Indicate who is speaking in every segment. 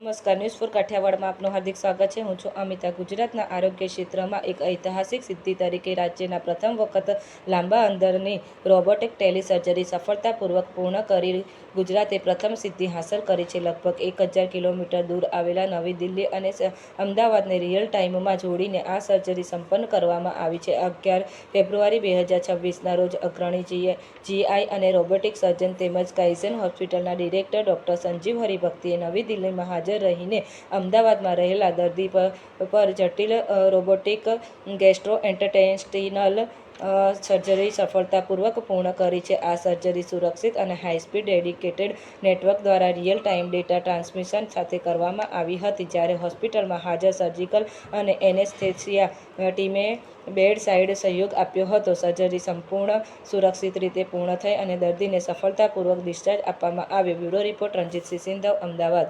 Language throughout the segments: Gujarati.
Speaker 1: નમસ્કાર, ન્યૂઝ ફોર કાઠિયાવાડમાં આપનું હાર્દિક સ્વાગત છે. હું છું અમિતા. ગુજરાતના આરોગ્ય ક્ષેત્રમાં એક ઐતિહાસિક સિદ્ધિ તરીકે રાજ્યના પ્રથમ વખત લાંબા અંતરની રોબોટિક ટેલિસર્જરી સફળતાપૂર્વક પૂર્ણ કરી ગુજરાતે પ્રથમ સિદ્ધિ હાંસલ કરી છે. લગભગ 1000 કિલોમીટર દૂર આવેલા નવી દિલ્હી અને અમદાવાદને રિયલ ટાઈમમાં જોડીને આ સર્જરી સંપન્ન કરવામાં આવી છે. 11 ફેબ્રુઆરી 2026ના રોજ અગ્રણી જીઆઈ અને રોબોટિક સર્જન તેમજ કાઇઝન હોસ્પિટલના ડિરેક્ટર ડોક્ટર સંજીવ હરિભક્તિએ નવી દિલ્હીમાં હાજર રહીને અમદાવાદમાં રહેલા દર્દી પર જટિલ રોબોટિક ગેસ્ટ્રોએન્ટેસ્ટિનલ સર્જરી સફળતાપૂર્વક પૂર્ણ કરી છે. આ સર્જરી સુરક્ષિત અને હાઈસ્પીડ ડેડિકેટેડ નેટવર્ક દ્વારા રિયલ ટાઈમ ડેટા ટ્રાન્સમિશન સાથે કરવામાં આવી હતી, જ્યારે હોસ્પિટલમાં હાજર સર્જિકલ અને એનેસ્થેસિયા ટીમે બેડ સાઇડ સહયોગ આપ્યો હતો. સર્જરી સંપૂર્ણ સુરક્ષિત રીતે પૂર્ણ થઈ અને દર્દીને સફળતાપૂર્વક ડિસ્ચાર્જ આપવામાં આવ્યો. બ્યુરો રિપોર્ટ રણજીતસિંહ સિંધવ, Ahmedabad.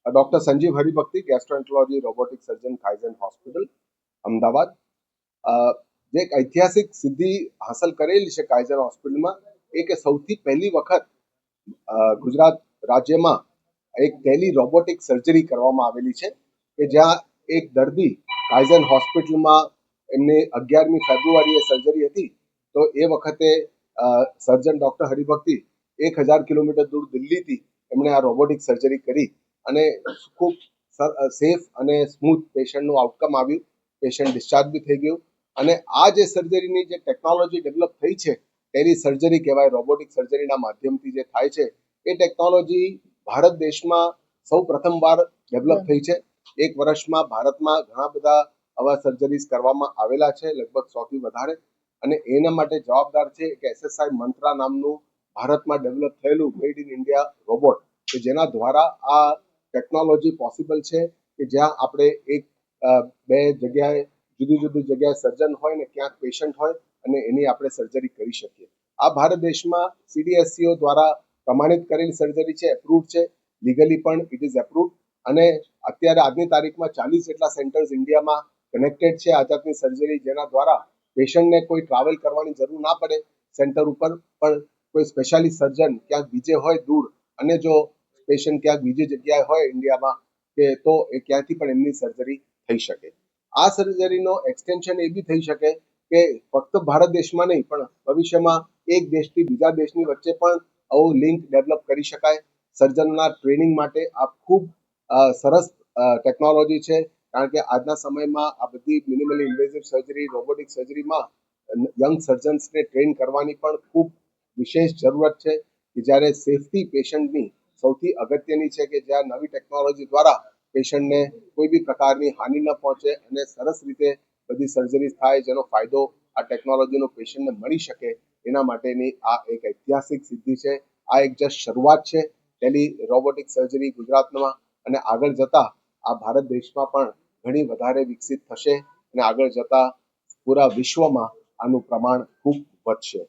Speaker 2: Doctor Sanjeev Haribhakti, gastroenterology robotic સર્જન, કાઇઝન હોસ્પિટલ, અમદાવાદ. જે એક ઐતિહાસિક સિદ્ધિ હાંસલ કરેલી છે કાઇઝન હોસ્પિટલમાં, એ કે સૌથી પહેલી વખત ગુજરાત રાજ્યમાં એક ટેલી રોબોટિક સર્જરી કરવામાં આવેલી છે કે જ્યાં એક દર્દી કાઇઝન હોસ્પિટલમાં એમને 11મી ફેબ્રુઆરીએ સર્જરી હતી. તો એ વખતે સર્જન ડોક્ટર હરિભક્તિ 1000 કિલોમીટર દૂર દિલ્હીથી એમણે આ રોબોટિક સર્જરી કરી અને ખૂબ સેફ અને સ્મૂથ પેશન્ટનું આઉટકમ આવ્યું. પેશન્ટ ડિસ્ચાર્જ બી થઈ ગયું. અને આ જે સર્જરીની જે ટેકનોલોજી ડેવલપ થઈ છે, ટેલી સર્જરી કહેવાય, રોબોટિક સર્જરીના માધ્યમથી જે થાય છે, એ ટેકનોલોજી ભારત દેશમાં સૌ પ્રથમવાર ડેવલપ થઈ છે. એક વર્ષમાં ભારતમાં ઘણા બધા આવા સર્જરીઝ કરવામાં આવેલા છે, લગભગ 100થી વધારે. અને એના માટે જવાબદાર છે કે એસએસઆઈ મંત્રા નામનું ભારતમાં ડેવલપ થયેલું મેડ ઇન ઇન્ડિયા રોબોટ, કે જેના દ્વારા આ ટેકનોલોજી પોસિબલ છે કે જ્યાં આપણે એક બે જગ્યાએ જુદી જુદી જગ્યાએ સર્જન હોય ને ક્યાંક પેશન્ટ હોય અને એની આપણે સર્જરી કરી શકીએ. આ ભારત દેશમાં સીડીએસસીઓ દ્વારા પ્રમાણિત કરેલી સર્જરી છે, એપ્રુવડ છે, લીગલી પણ ઇટ ઇઝ એપ્રુવડ. અને અત્યારે આજની તારીખમાં 40 જેટલા સેન્ટર્સ ઇન્ડિયામાં કનેક્ટેડ છે આ જાતની સર્જરી, જેના દ્વારા પેશન્ટને કોઈ ટ્રાવેલ કરવાની જરૂર ના પડે. સેન્ટર ઉપર પણ કોઈ સ્પેશિયાલિસ્ટ સર્જન ક્યાંક બીજે હોય દૂર, અને જો પેશન્ટ ક્યાંક બીજી જગ્યાએ હોય ઇન્ડિયામાં કે તો એ ક્યાંથી પણ એમની સર્જરી થઈ શકે. આ સર્જરીનો એક્સટેન્શન એ બી થઈ શકે કે ફક્ત ભારત દેશમાં નહીં, પણ ભવિષ્યમાં એક દેશથી બીજા દેશની વચ્ચે પણ આવું લિંક ડેવલપ કરી શકાય. સર્જનના ટ્રેનિંગ માટે આ ખૂબ સરસ ટેકનોલોજી છે, કારણ કે આજના સમયમાં આ બધી મિનિમલી ઇન્વેઝિવ સર્જરી, રોબોટિક સર્જરીમાં યંગ સર્જન્સને ટ્રેન કરવાની પણ ખૂબ વિશેષ જરૂરત છે, કે જ્યારે સેફટી પેશન્ટની સૌથી અગત્યની છે, કે જ્યાં નવી ટેકનોલોજી દ્વારા પેશન્ટને કોઈ બી પ્રકારની હાનિ ન પહોંચે અને સરસ રીતે બધી સર્જરી થાય, જેનો ફાયદો આ ટેકનોલોજીનો પેશન્ટને મળી શકે. એના માટેની આ એક ઐતિહાસિક સિદ્ધિ છે. આ એક જસ્ટ શરૂઆત છે ટેલી રોબોટિક સર્જરી ગુજરાતમાં, અને આગળ જતા આ ભારત દેશમાં પણ ઘણી વધારે વિકસિત થશે અને આગળ જતા પૂરા વિશ્વમાં આનું પ્રમાણ ખૂબ વધશે.